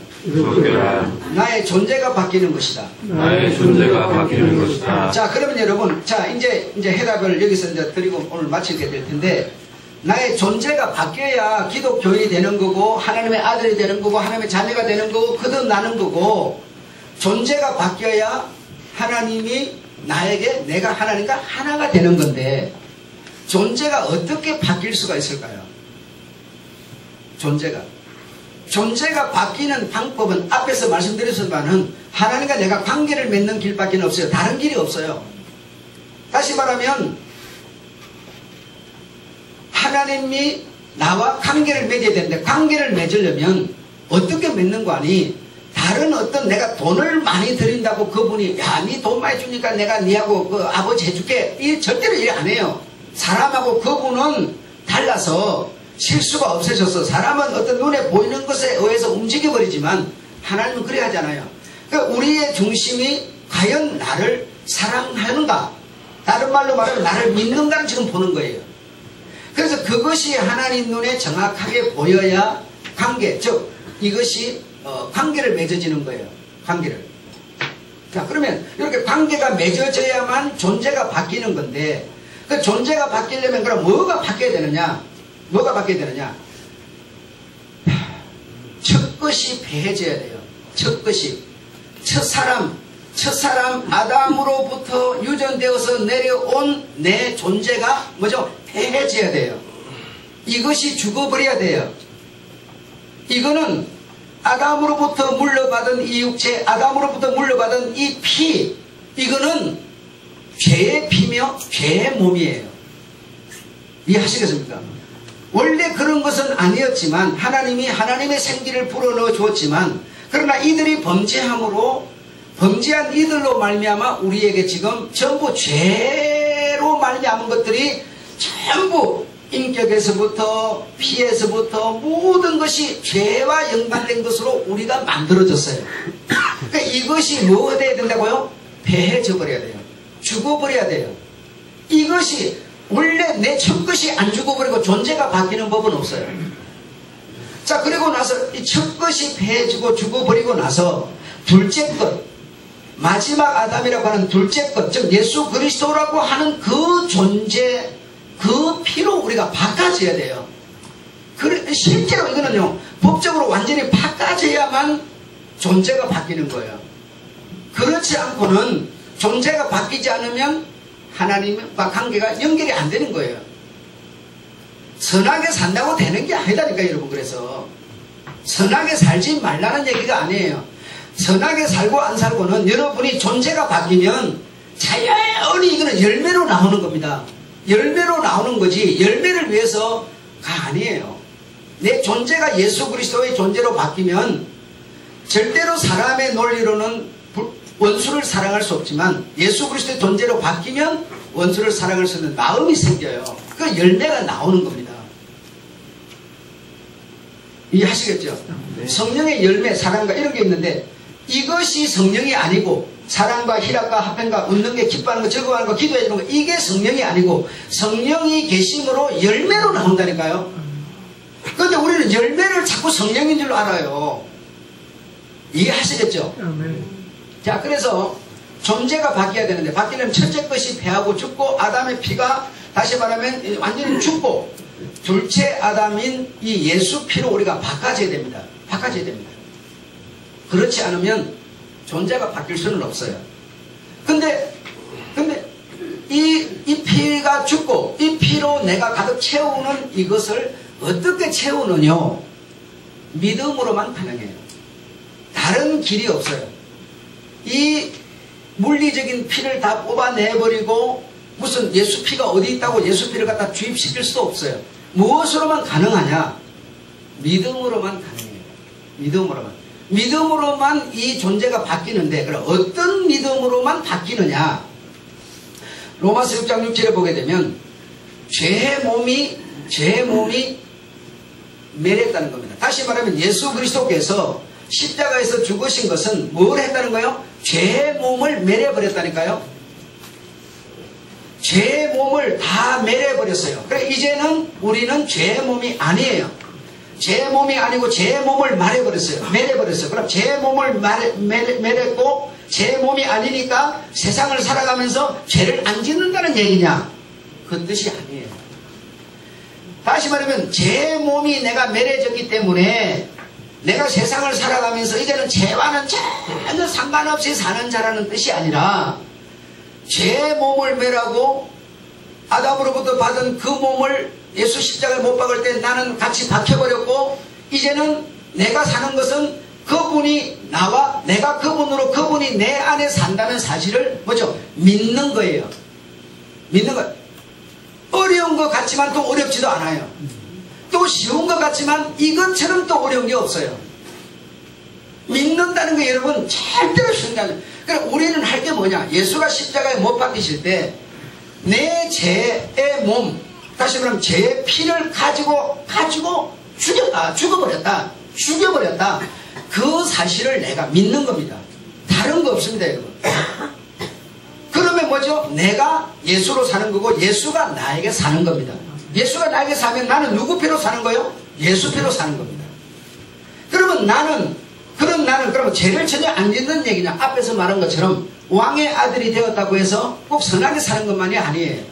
나의 존재가 바뀌는 것이다. 나의 존재가 바뀌는 것이다. 자, 그러면 여러분, 자, 이제 해답을 여기서 이제 드리고 오늘 마치게 될 텐데, 나의 존재가 바뀌어야 기독교인이 되는 거고, 하나님의 아들이 되는 거고, 하나님의 자녀가 되는 거고, 거듭나는 거고, 존재가 바뀌어야 하나님이 나에게 내가 하나님과 하나가 되는 건데, 존재가 어떻게 바뀔 수가 있을까요? 존재가 바뀌는 방법은 앞에서 말씀드렸지만은 하나님과 내가 관계를 맺는 길밖에 없어요. 다른 길이 없어요. 다시 말하면 하나님이 나와 관계를 맺어야 되는데 관계를 맺으려면 어떻게 맺는 거 아니? 다른 어떤 내가 돈을 많이 드린다고 그분이 야, 니 돈 많이 주니까 내가 니하고 그 아버지 해줄게. 이 절대로 일 안 해요. 사람하고 그분은 달라서 실수가 없어져서 사람은 어떤 눈에 보이는 것에 의해서 움직여버리지만 하나님은 그래 하잖아요. 그러니까 우리의 중심이 과연 나를 사랑하는가? 다른 말로 말하면 나를 믿는가를 지금 보는 거예요. 그래서 그것이 하나님 눈에 정확하게 보여야 관계, 즉 이것이 관계를 맺어지는 거예요. 관계를. 자, 그러면 이렇게 관계가 맺어져야만 존재가 바뀌는 건데 그 존재가 바뀌려면 그럼 뭐가 바뀌어야 되느냐? 뭐가 바뀌어야 되느냐? 첫 것이 배해져야 돼요. 첫 것이. 첫사람 아담으로부터 유전되어서 내려온 내 존재가 뭐죠? 배해져야 돼요. 이것이 죽어버려야 돼요. 이거는 아담으로부터 물려받은 이 육체, 아담으로부터 물려받은 이 피, 이거는 죄의 피며 죄의 몸이에요. 이해하시겠습니까? 원래 그런 것은 아니었지만 하나님이 하나님의 생기를 불어넣어 주었지만 그러나 이들이 범죄함으로 범죄한 이들로 말미암아 우리에게 지금 전부 죄로 말미암은 것들이 전부 인격에서부터 피에서부터 모든 것이 죄와 연관된 것으로 우리가 만들어졌어요. 그러니까 이것이 뭐가 돼야 된다고요? 배해져 버려야 돼요. 죽어버려야 돼요. 이것이 원래 내 첫 것이 안 죽어버리고 존재가 바뀌는 법은 없어요. 자, 그리고 나서 이 첫 것이 배해지고 죽어버리고 나서 둘째 것, 마지막 아담이라고 하는 둘째 것, 즉 예수 그리스도라고 하는 그 존재, 그 피로 우리가 바꿔져야 돼요. 실제로 이거는요, 법적으로 완전히 바꿔져야만 존재가 바뀌는 거예요. 그렇지 않고는 존재가 바뀌지 않으면 하나님과 관계가 연결이 안 되는 거예요. 선하게 산다고 되는 게 아니다니까 여러분. 그래서 선하게 살지 말라는 얘기가 아니에요. 선하게 살고 안 살고는 여러분이 존재가 바뀌면 자연히 이거는 열매로 나오는 겁니다. 열매로 나오는 거지 열매를 위해서가 아니에요. 내 존재가 예수 그리스도의 존재로 바뀌면 절대로 사람의 논리로는 원수를 사랑할 수 없지만 예수 그리스도의 존재로 바뀌면 원수를 사랑할 수 있는 마음이 생겨요. 그 열매가 나오는 겁니다. 이해하시겠죠? 네. 성령의 열매, 사랑과 이런 게 있는데 이것이 성령이 아니고 사랑과 희락과 화평과 웃는 게 기뻐하는 거, 즐거워하는 거, 기도해 주는 거 이게 성령이 아니고 성령이 계심으로 열매로 나온다니까요. 그런데 우리는 열매를 자꾸 성령인 줄 알아요. 이해하시겠죠? 네. 자, 그래서 존재가 바뀌어야 되는데 바뀌려면 첫째 것이 배하고 죽고 아담의 피가 다시 말하면 완전히 죽고 둘째 아담인 이 예수 피로 우리가 바꿔져야 됩니다. 바꿔져야 됩니다. 그렇지 않으면 존재가 바뀔 수는 없어요. 근데 이 피가 죽고 이 피로 내가 가득 채우는 이것을 어떻게 채우느냐? 믿음으로만 가능해요. 다른 길이 없어요. 이 물리적인 피를 다 뽑아내버리고 무슨 예수 피가 어디 있다고 예수 피를 갖다 주입시킬 수도 없어요. 무엇으로만 가능하냐? 믿음으로만 가능해요. 믿음으로만 이 존재가 바뀌는데, 그럼 어떤 믿음으로만 바뀌느냐? 로마서 6장 6절에 보게 되면 죄의 몸이 멸했다는 겁니다. 다시 말하면 예수 그리스도께서 십자가에서 죽으신 것은 뭘 했다는 거예요? 죄의 몸을 멸해버렸다니까요. 죄의 몸을 다 멸해버렸어요. 그래 이제는 우리는 죄의 몸이 아니에요. 죄의 몸이 아니고 죄의 몸을 멸해버렸어요. 그럼 죄의 몸을 멸했고 죄의 몸이 아니니까 세상을 살아가면서 죄를 안 짓는다는 얘기냐? 그 뜻이 아니에요. 다시 말하면 죄의 몸이 내가 멸해졌기 때문에 내가 세상을 살아가면서 이제는 죄와는 전혀 상관없이 사는 자라는 뜻이 아니라, 죄의 몸을 멸하고 아담으로부터 받은 그 몸을 예수 십자가에 못 박을 때 나는 같이 박혀버렸고, 이제는 내가 사는 것은 그분이 나와 내가 그분으로 그분이 내 안에 산다는 사실을 뭐죠? 믿는 거예요. 믿는 거. 어려운 것 같지만 또 어렵지도 않아요. 또 쉬운 것 같지만 이것처럼 또 어려운 게 없어요. 믿는다는 게 여러분 절대로 쉬운 게 아니에요. 그러니까 우리는 할 게 뭐냐? 예수가 십자가에 못 박히실 때 내 죄의 몸, 다시 말하면 죄의 피를 가지고 죽여버렸다. 그 사실을 내가 믿는 겁니다. 다른 거 없습니다, 여러분. 그러면 뭐죠? 내가 예수로 사는 거고 예수가 나에게 사는 겁니다. 예수가 나에게 사면 나는 누구 피로 사는 거예요? 예수 피로 사는 겁니다. 그러면 나는 죄를 전혀 안 짓는 얘기냐? 앞에서 말한 것처럼 왕의 아들이 되었다고 해서 꼭 선하게 사는 것만이 아니에요.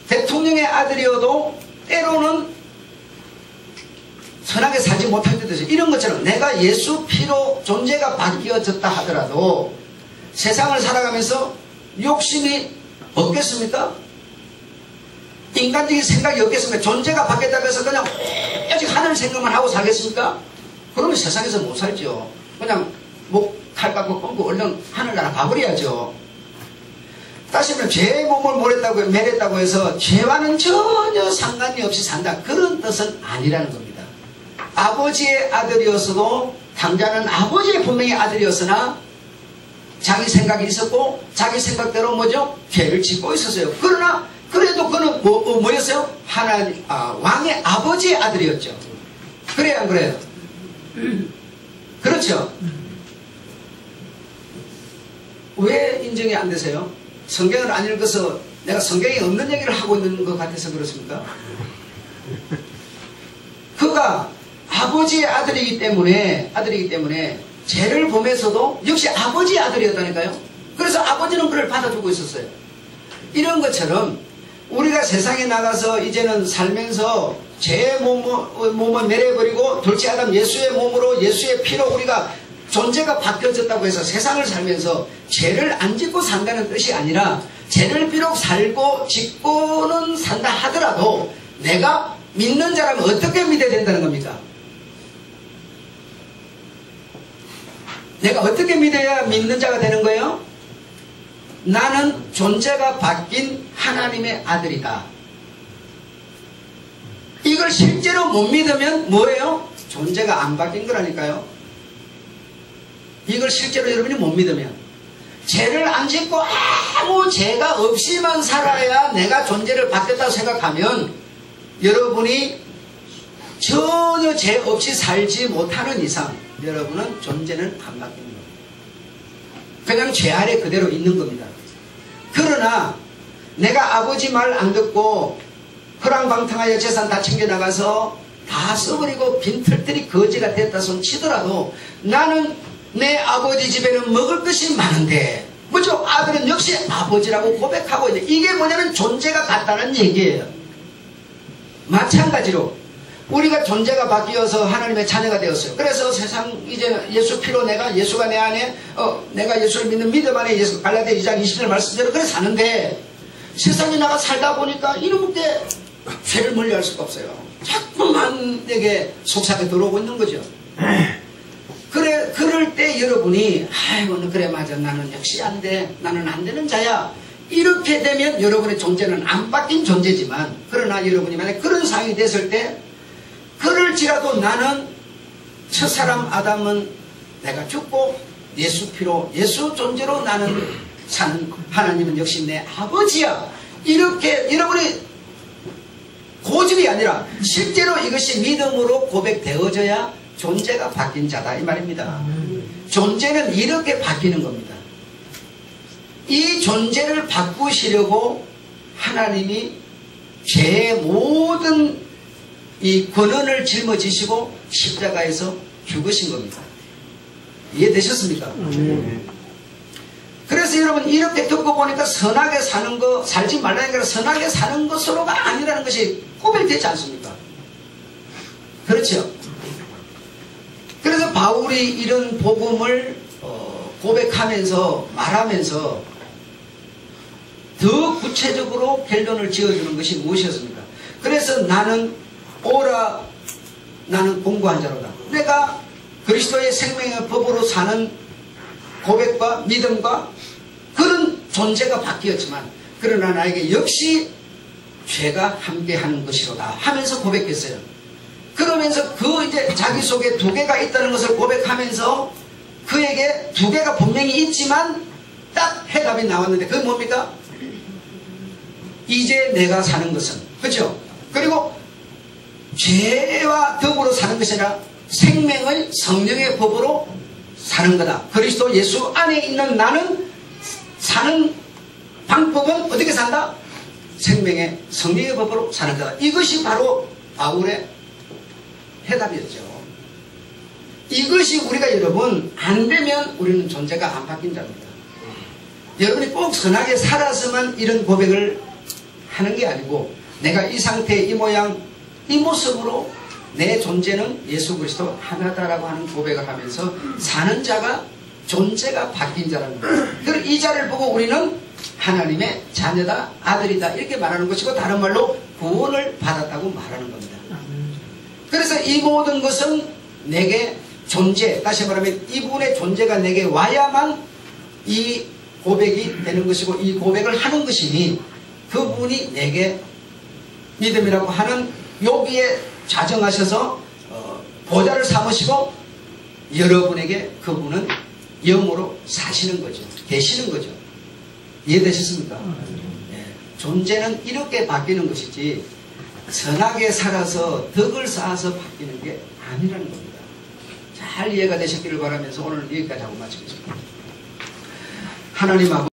대통령의 아들이어도 때로는 선하게 살지 못할 때도 있어요. 이런 것처럼 내가 예수 피로 존재가 바뀌어졌다 하더라도 세상을 살아가면서 욕심이 없겠습니까? 인간적인 생각이 없겠습니까? 존재가 바뀌었다고 해서 그냥 오직 하늘 생각만 하고 살겠습니까? 그러면 세상에서 못 살죠. 그냥 칼 깎고 끊고 얼른 하늘나라 가버려야죠. 다시 말하면 죄의 몸을 멸했다고 해서 죄와는 전혀 상관이 없이 산다, 그런 뜻은 아니라는 겁니다. 아버지의 아들이었어도 당자는 아버지의 분명히 아들이었으나 자기 생각이 있었고 자기 생각대로 뭐죠? 죄를 짓고 있었어요. 그러나 그래도 그는 뭐였어요? 하나님, 왕의 아버지의 아들이었죠. 그래요, 안 그래요? 그렇죠? 왜 인정이 안 되세요? 성경을 안 읽어서 내가 성경에 없는 얘기를 하고 있는 것 같아서 그렇습니까? 그가 아버지의 아들이기 때문에 죄를 범해서도 역시 아버지의 아들이었다니까요. 그래서 아버지는 그를 받아주고 있었어요. 이런 것처럼 우리가 세상에 나가서 이제는 살면서 죄의 몸을 멸해버리고 둘째 아담 예수의 몸으로 예수의 피로 우리가 존재가 바뀌어졌다고 해서 세상을 살면서 죄를 안 짓고 산다는 뜻이 아니라, 죄를 비록 살고 짓고는 산다 하더라도 내가 믿는 자라면 어떻게 믿어야 된다는 겁니까? 내가 어떻게 믿어야 믿는 자가 되는 거예요? 나는 존재가 바뀐 하나님의 아들이다. 이걸 실제로 못 믿으면 뭐예요? 존재가 안 바뀐 거라니까요. 이걸 실제로 여러분이 못 믿으면, 죄를 안 짓고 아무 죄가 없이만 살아야 내가 존재를 바뀌었다고 생각하면 여러분이 전혀 죄 없이 살지 못하는 이상 여러분은 존재는 안 바뀌는 겁니다. 그냥 죄 아래 그대로 있는 겁니다. 그러나 내가 아버지 말 안 듣고 허랑방탕하여 재산 다 챙겨나가서 다 써버리고 빈털터리 거지가 됐다 손 치더라도 나는 내 아버지 집에는 먹을 것이 많은데, 뭐죠? 아들은 역시 아버지라고 고백하고 있는데, 이게 뭐냐면 존재가 같다는 얘기예요. 마찬가지로 우리가 존재가 바뀌어서 하나님의 자녀가 되었어요. 그래서 세상 이제 예수 피로 예수가 내 안에 내가 예수를 믿는 믿음 안에 예수, 갈라디아 2장 20절 말씀대로 그래 사는데, 세상에 나가 살다 보니까 이놈께 죄를 멀리할 수가 없어요. 자꾸만 내게 속삭여 들어오고 있는 거죠. 그럴 때 여러분이 아이고 그래 맞아 나는 역시 안 돼, 나는 안 되는 자야, 이렇게 되면 여러분의 존재는 안 바뀐 존재지만, 그러나 여러분이 만약 그런 상황이 됐을 때, 그럴지라도 나는 첫사람 아담은 내가 죽고 예수 피로, 예수 존재로 나는 사는, 하나님은 역시 내 아버지야. 이렇게 여러분이 고집이 아니라 실제로 이것이 믿음으로 고백되어져야 존재가 바뀐 자다 이 말입니다. 존재는 이렇게 바뀌는 겁니다. 이 존재를 바꾸시려고 하나님이 죄의 모든 이 권한을 짊어지시고 십자가에서 죽으신 겁니다. 이해되셨습니까? 그래서 여러분 이렇게 듣고 보니까 선하게 사는 거, 살지 말라니까 선하게 사는 것으로가 아니라는 것이 고백되지 않습니까? 그렇죠? 그래서 바울이 이런 복음을 고백하면서 말하면서 더 구체적으로 결론을 지어주는 것이 무엇이었습니까? 그래서 나는 오라, 나는 공고한 자로다. 내가 그리스도의 생명의 법으로 사는 고백과 믿음과 그런 존재가 바뀌었지만, 그러나 나에게 역시 죄가 함께하는 것이로다 하면서 고백했어요. 그러면서 그 이제 자기 속에 두 개가 있다는 것을 고백하면서 그에게 두 개가 분명히 있지만 딱 해답이 나왔는데 그게 뭡니까? 이제 내가 사는 것은, 그렇죠? 그리고 죄와 더불어 사는 것이 아니라 생명의 성령의 법으로 사는 거다. 그리스도 예수 안에 있는 나는 사는 방법은 어떻게 산다? 생명의 성령의 법으로 사는 거다. 이것이 바로 바울의 해답이었죠. 이것이 우리가 여러분 안 되면 우리는 존재가 안 바뀐 자입니다. 여러분이 꼭 선하게 살아서만 이런 고백을 하는 게 아니고, 내가 이 상태, 이 모양, 이 모습으로 내 존재는 예수 그리스도 하나다라고 하는 고백을 하면서 사는 자가, 존재가 바뀐 자라는 거예요. 그리고 이 자를 보고 우리는 하나님의 자녀다, 아들이다 이렇게 말하는 것이고, 다른 말로 구원을 받았다고 말하는 겁니다. 그래서 이 모든 것은 내게 존재, 다시 말하면 이분의 존재가 내게 와야만 이 고백이 되는 것이고, 이 고백을 하는 것이니 그분이 내게 믿음이라고 하는 여기에 자정하셔서 보좌를 삼으시고 여러분에게 그분은 영으로 사시는 거죠. 계시는 거죠. 이해되셨습니까? 네. 존재는 이렇게 바뀌는 것이지 선하게 살아서 덕을 쌓아서 바뀌는 게 아니라는 겁니다. 잘 이해가 되셨기를 바라면서 오늘 여기까지 하고 마치겠습니다. 하나님 아버지,